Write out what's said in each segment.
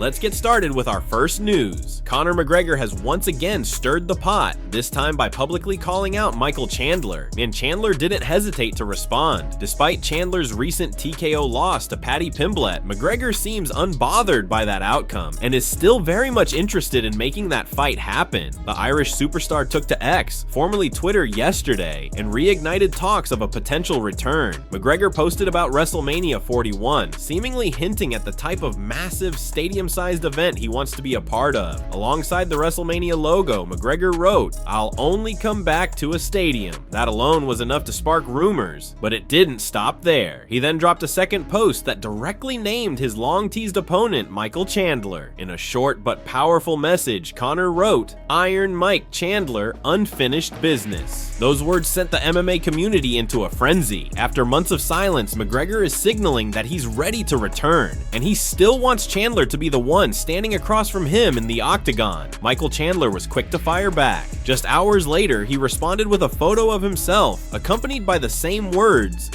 Let's get started with our first news. Conor McGregor has once again stirred the pot, this time by publicly calling out Michael Chandler, and Chandler didn't hesitate to respond. Despite Chandler's recent TKO loss to Paddy Pimblett, McGregor seems unbothered by that outcome and is still very much interested in making that fight happen. The Irish superstar took to X, formerly Twitter, yesterday and reignited talks of a potential return. McGregor posted about WrestleMania 41, seemingly hinting at the type of massive stadium-sized event he wants to be a part of. Alongside the WrestleMania logo, McGregor wrote, "I'll only come back to a stadium." That alone was enough to spark rumors, but it didn't stop there. He then dropped a second post that directly named his long-teased opponent, Michael Chandler. In a short but powerful message, Conor wrote, "Iron Mike Chandler, unfinished business." Those words sent the MMA community into a frenzy. After months of silence, McGregor is signaling that he's ready to return, and he still wants Chandler to be the one standing across from him in the octagon. Michael Chandler was quick to fire back. Just hours later, he responded with a photo of himself, accompanied by the same words,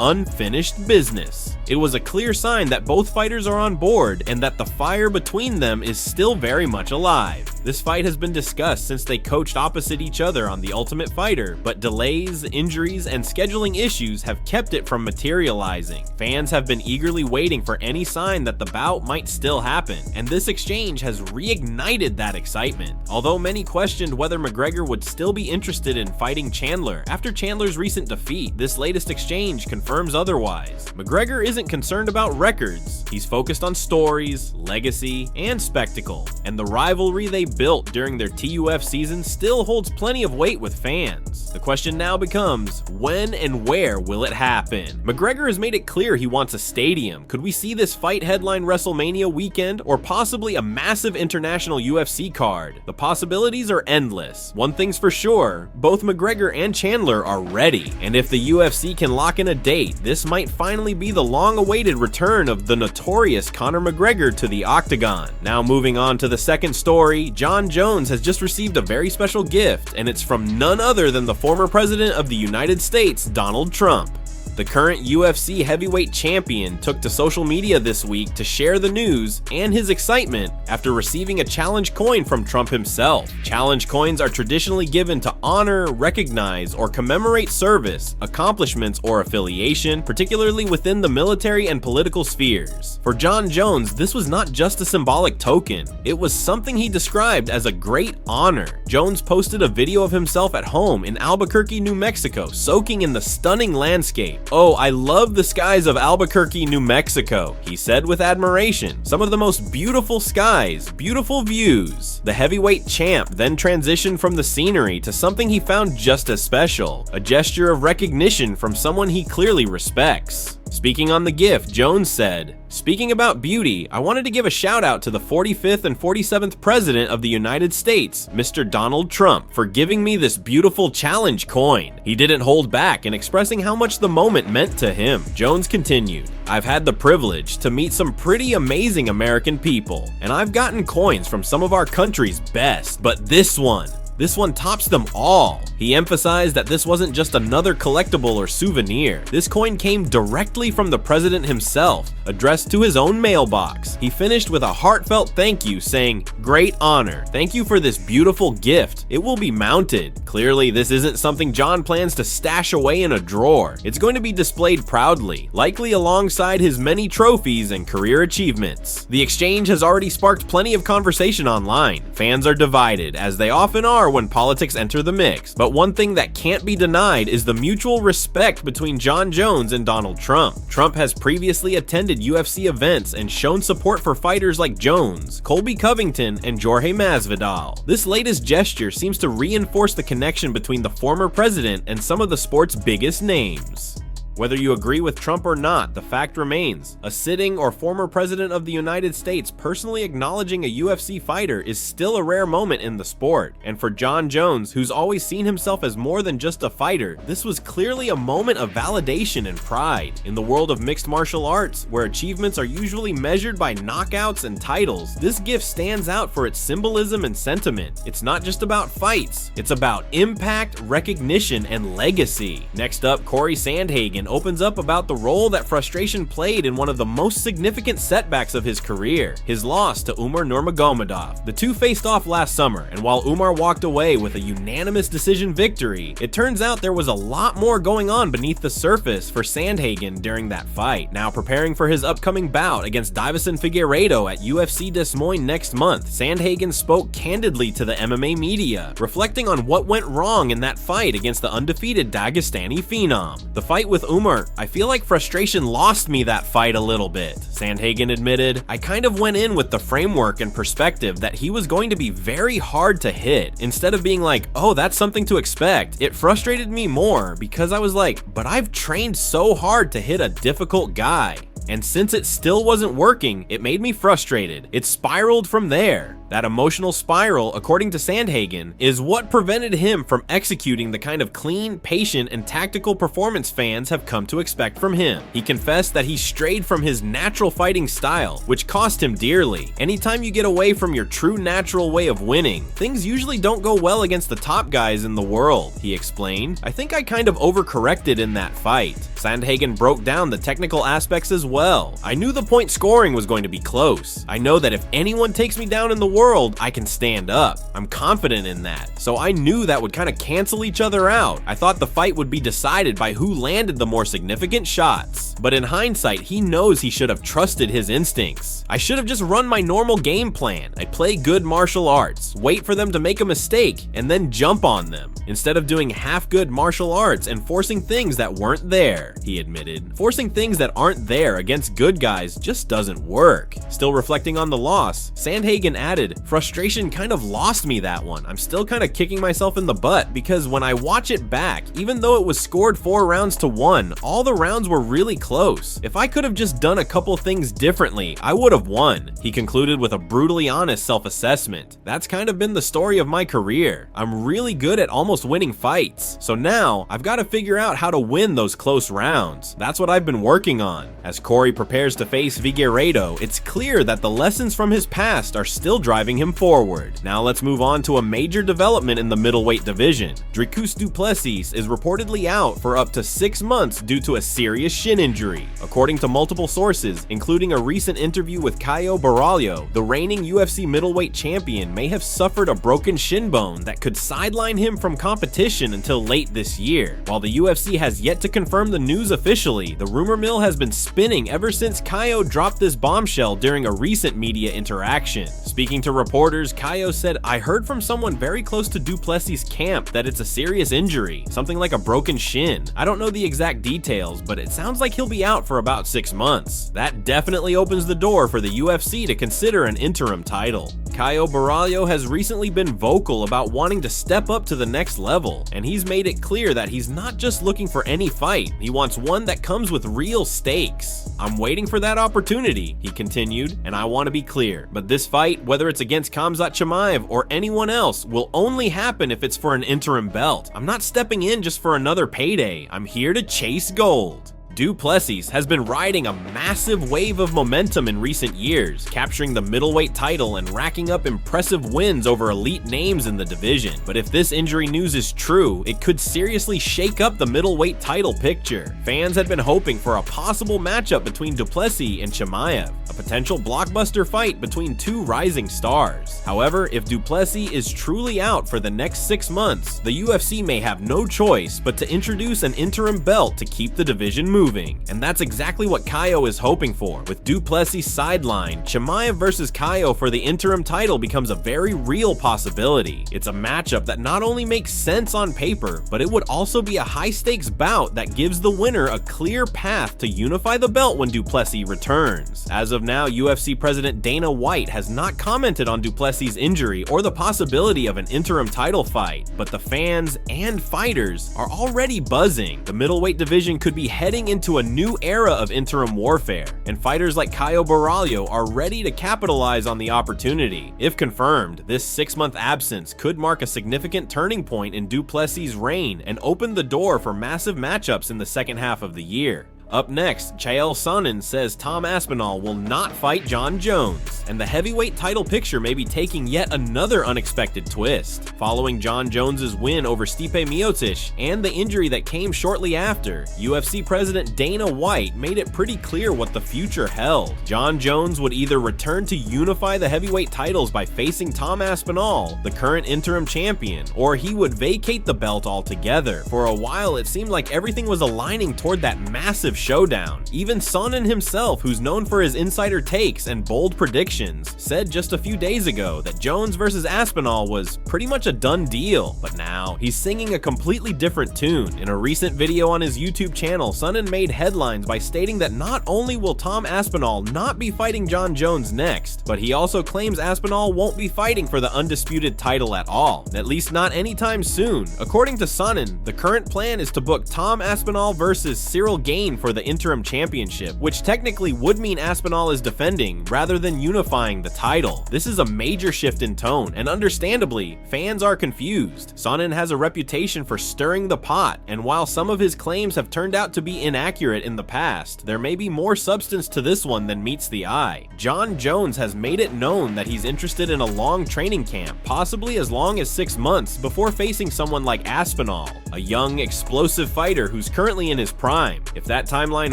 "Unfinished business." It was a clear sign that both fighters are on board and that the fire between them is still very much alive. This fight has been discussed since they coached opposite each other on The Ultimate Fighter, but delays, injuries, and scheduling issues have kept it from materializing. Fans have been eagerly waiting for any sign that the bout might still happen, and this exchange has reignited that excitement. Although many questioned whether McGregor would still be interested in fighting Chandler after Chandler's recent defeat, this latest exchange confirms otherwise. McGregor isn't concerned about records. He's focused on stories, legacy, and spectacle, and the rivalry they built during their TUF season still holds plenty of weight with fans. The question now becomes, when and where will it happen? McGregor has made it clear he wants a stadium. Could we see this fight headline WrestleMania weekend, or possibly a massive international UFC card? The possibilities are endless. One thing's for sure, both McGregor and Chandler are ready, and if the UFC can lock in a date, this might finally be the long-awaited return of the notorious Conor McGregor to the octagon. Now moving on to the second story, Jon Jones has just received a very special gift, and it's from none other than the former president of the United States, Donald Trump. The current UFC heavyweight champion took to social media this week to share the news and his excitement after receiving a challenge coin from Trump himself. Challenge coins are traditionally given to honor, recognize, or commemorate service, accomplishments, or affiliation, particularly within the military and political spheres. For Jon Jones, this was not just a symbolic token, it was something he described as a great honor. Jones posted a video of himself at home in Albuquerque, New Mexico, soaking in the stunning landscape. "Oh, I love the skies of Albuquerque, New Mexico," he said with admiration. "Some of the most beautiful skies, beautiful views." The heavyweight champ then transitioned from the scenery to something he found just as special, a gesture of recognition from someone he clearly respects. Speaking on the gift, Jones said, "Speaking about beauty, I wanted to give a shout out to the 45th and 47th President of the United States, Mr. Donald Trump, for giving me this beautiful challenge coin." He didn't hold back in expressing how much the moment meant to him. Jones continued, "I've had the privilege to meet some pretty amazing American people, and I've gotten coins from some of our country's best, but this one tops them all." He emphasized that this wasn't just another collectible or souvenir. This coin came directly from the president himself, addressed to his own mailbox. He finished with a heartfelt thank you, saying, "Great honor. Thank you for this beautiful gift. It will be mounted." Clearly, this isn't something Jon plans to stash away in a drawer. It's going to be displayed proudly, likely alongside his many trophies and career achievements. The exchange has already sparked plenty of conversation online. Fans are divided, as they often are when politics enter the mix, but one thing that can't be denied is the mutual respect between Jon Jones and Donald Trump. Trump has previously attended UFC events and shown support for fighters like Jones, Colby Covington, and Jorge Masvidal. This latest gesture seems to reinforce the connection between the former president and some of the sport's biggest names. Whether you agree with Trump or not, the fact remains, a sitting or former president of the United States personally acknowledging a UFC fighter is still a rare moment in the sport. And for Jon Jones, who's always seen himself as more than just a fighter, this was clearly a moment of validation and pride. In the world of mixed martial arts, where achievements are usually measured by knockouts and titles, this gift stands out for its symbolism and sentiment. It's not just about fights, it's about impact, recognition, and legacy. Next up, Cory Sandhagen Sandhagen opens up about the role that frustration played in one of the most significant setbacks of his career, his loss to Umar Nurmagomedov. The two faced off last summer, and while Umar walked away with a unanimous decision victory, it turns out there was a lot more going on beneath the surface for Sandhagen during that fight. Now preparing for his upcoming bout against Deiveson Figueiredo at UFC Des Moines next month, Sandhagen spoke candidly to the MMA media, reflecting on what went wrong in that fight against the undefeated Dagestani phenom. The fight with Umar, I feel like frustration lost me that fight a little bit, Sandhagen admitted. I kind of went in with the framework and perspective that he was going to be very hard to hit. Instead of being like, oh, that's something to expect, it frustrated me more because I was like, but I've trained so hard to hit a difficult guy. And since it still wasn't working, it made me frustrated. It spiraled from there. That emotional spiral, according to Sandhagen, is what prevented him from executing the kind of clean, patient, and tactical performance fans have come to expect from him. He confessed that he strayed from his natural fighting style, which cost him dearly. Anytime you get away from your true natural way of winning, things usually don't go well against the top guys in the world, he explained. I think I kind of overcorrected in that fight. Sandhagen broke down the technical aspects as well. I knew the point scoring was going to be close. I know that if anyone takes me down in the world, I can stand up. I'm confident in that. So I knew that would kind of cancel each other out. I thought the fight would be decided by who landed the more significant shots. But in hindsight, he knows he should have trusted his instincts. I should have just run my normal game plan. I play good martial arts, wait for them to make a mistake, and then jump on them, instead of doing half-good martial arts and forcing things that weren't there, he admitted. Forcing things that aren't there against good guys just doesn't work. Still reflecting on the loss, Sandhagen added, frustration kind of lost me that one. I'm still kind of kicking myself in the butt because when I watch it back, even though it was scored 4 rounds to 1, all the rounds were really close. If I could have just done a couple things differently, I would have won. He concluded with a brutally honest self-assessment. That's kind of been the story of my career. I'm really good at almost winning fights. So now I've got to figure out how to win those close rounds. That's what I've been working on. As Cory prepares to face Figueiredo, it's clear that the lessons from his past are still driving him forward. Now let's move on to a major development in the middleweight division. Dricus Du Plessis is reportedly out for up to 6 months due to a serious shin injury. According to multiple sources, including a recent interview with Caio Borralho, the reigning UFC Middleweight Champion may have suffered a broken shin bone that could sideline him from competition until late this year. While the UFC has yet to confirm the news officially, the rumor mill has been spinning ever since Caio dropped this bombshell during a recent media interaction. Speaking to reporters, Caio said, I heard from someone very close to Du Plessis' camp that it's a serious injury, something like a broken shin. I don't know the exact details, but it sounds like he'll be out for about 6 months. That definitely opens the door for the UFC to consider an interim title. Caio Borralho has recently been vocal about wanting to step up to the next level, and he's made it clear that he's not just looking for any fight, he wants one that comes with real stakes. I'm waiting for that opportunity, he continued, and I want to be clear, but this fight, whether it's against Khamzat Chimaev or anyone else, will only happen if it's for an interim belt. I'm not stepping in just for another payday, I'm here to chase gold. Du Plessis has been riding a massive wave of momentum in recent years, capturing the middleweight title and racking up impressive wins over elite names in the division. But if this injury news is true, it could seriously shake up the middleweight title picture. Fans had been hoping for a possible matchup between Du Plessis and Chimaev, a potential blockbuster fight between two rising stars. However, if Du Plessis is truly out for the next 6 months, the UFC may have no choice but to introduce an interim belt to keep the division moving. And that's exactly what Caio is hoping for. With Du Plessis sidelined, Chimaev versus Caio for the interim title becomes a very real possibility. It's a matchup that not only makes sense on paper, but it would also be a high-stakes bout that gives the winner a clear path to unify the belt when Du Plessis returns. As of now, UFC President Dana White has not commented on Du Plessis' injury or the possibility of an interim title fight, but the fans and fighters are already buzzing. The middleweight division could be heading into a new era of interim warfare, and fighters like Caio Borralho are ready to capitalize on the opportunity. If confirmed, this 6-month absence could mark a significant turning point in Du Plessis' reign and open the door for massive matchups in the second half of the year. Up next, Chael Sonnen says Tom Aspenol will not fight Jon Jones, and the heavyweight title picture may be taking yet another unexpected twist. Following Jon Jones's win over Stipe Miocic and the injury that came shortly after, UFC President Dana White made it pretty clear what the future held. Jon Jones would either return to unify the heavyweight titles by facing Tom Aspenol, the current interim champion, or he would vacate the belt altogether. For a while, it seemed like everything was aligning toward that massive showdown. Even Sonnen himself, who's known for his insider takes and bold predictions, said just a few days ago that Jones versus Aspenol was pretty much a done deal. But now, he's singing a completely different tune. In a recent video on his YouTube channel, Sonnen made headlines by stating that not only will Tom Aspenol not be fighting Jon Jones next, but he also claims Aspenol won't be fighting for the undisputed title at all, at least not anytime soon. According to Sonnen, the current plan is to book Tom Aspenol versus Ciryl Gane for the interim championship, which technically would mean Aspenol is defending rather than unifying the title. This is a major shift in tone, and understandably, fans are confused. Sonnen has a reputation for stirring the pot, and while some of his claims have turned out to be inaccurate in the past, there may be more substance to this one than meets the eye. Jon Jones has made it known that he's interested in a long training camp, possibly as long as 6 months, before facing someone like Aspenol, a young, explosive fighter who's currently in his prime. If that timeline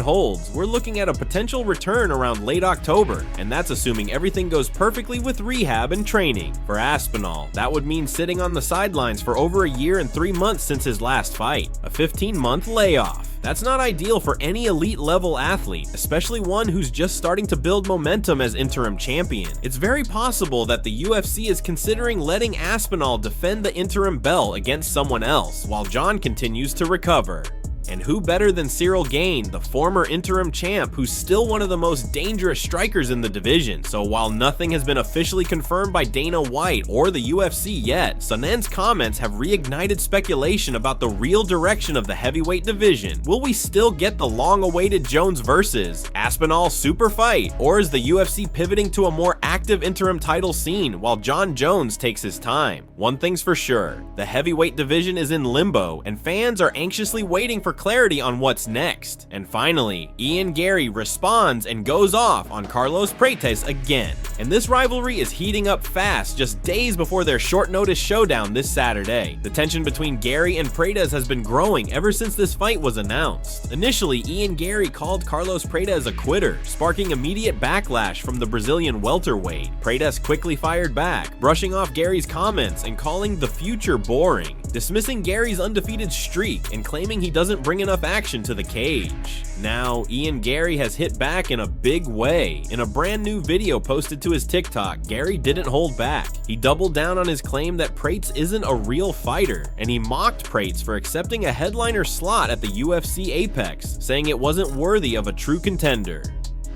holds, we're looking at a potential return around late October, and that's assuming everything goes perfectly with rehab and training. For Aspenol, that would mean sitting on the sidelines for over a year and 3 months since his last fight, a 15-month layoff. That's not ideal for any elite level athlete, especially one who's just starting to build momentum as interim champion. It's very possible that the UFC is considering letting Aspenol defend the interim belt against someone else, while Jon continues to recover. And who better than Ciryl Gane, the former interim champ, who's still one of the most dangerous strikers in the division. So while nothing has been officially confirmed by Dana White or the UFC yet, Sonnen's comments have reignited speculation about the real direction of the heavyweight division. Will we still get the long-awaited Jones versus Aspenol super fight, or is the UFC pivoting to a more active interim title scene while Jon Jones takes his time? One thing's for sure, the heavyweight division is in limbo, and fans are anxiously waiting for clarity on what's next. And finally, Garry responds and goes off on Carlos Praes again. And this rivalry is heating up fast just days before their short notice showdown this Saturday. The tension between Garry and Praes has been growing ever since this fight was announced. Initially, Garry called Carlos Praes a quitter, sparking immediate backlash from the Brazilian welterweight. Praes quickly fired back, brushing off Garry's comments and calling the future boring, dismissing Garry's undefeated streak and claiming he doesn't bring enough action to the cage. Now, Garry has hit back in a big way. In a brand new video posted to his TikTok, Garry didn't hold back. He doubled down on his claim that Praes isn't a real fighter, and he mocked Praes for accepting a headliner slot at the UFC Apex, saying it wasn't worthy of a true contender.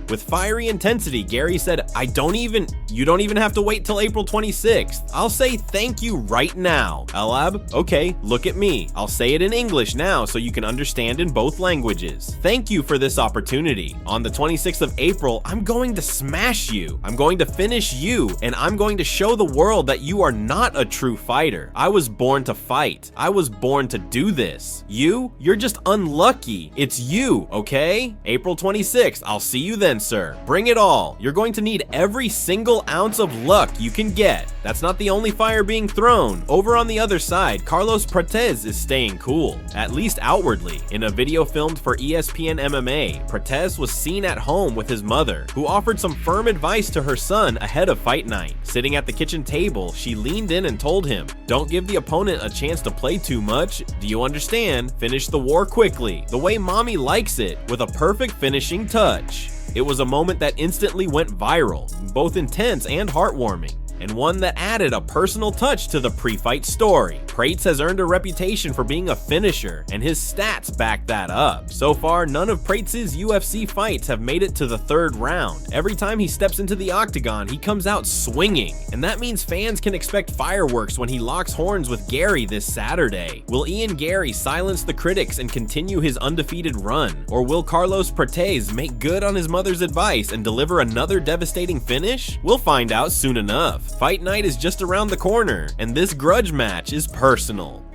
With fiery intensity, Garry said, you don't even have to wait till April 26th. I'll say thank you right now. Alab, okay, look at me. I'll say it in English now so you can understand in both languages. Thank you for this opportunity. On the 26th of April, I'm going to smash you. I'm going to finish you, and I'm going to show the world that you are not a true fighter. I was born to fight. I was born to do this. You're just unlucky. It's you, okay? April 26th, I'll see you then, sir. Bring it all. You're going to need every single ounce of luck you can get. That's not the only fire being thrown. Over on the other side, Carlos Praes is staying cool, at least outwardly. In a video filmed for ESPN MMA, Praes was seen at home with his mother, who offered some firm advice to her son ahead of fight night. Sitting at the kitchen table, she leaned in and told him, "Don't give the opponent a chance to play too much. Do you understand? Finish the war quickly, the way mommy likes it, with a perfect finishing touch." It was a moment that instantly went viral, both intense and heartwarming, and one that added a personal touch to the pre-fight story. Praes has earned a reputation for being a finisher, and his stats back that up. So far, none of Praes' UFC fights have made it to the 3rd round. Every time he steps into the octagon, he comes out swinging, and that means fans can expect fireworks when he locks horns with Garry this Saturday. Will Garry silence the critics and continue his undefeated run? Or will Carlos Praes make good on his mother's advice and deliver another devastating finish? We'll find out soon enough. Fight night is just around the corner, and this grudge match is personal.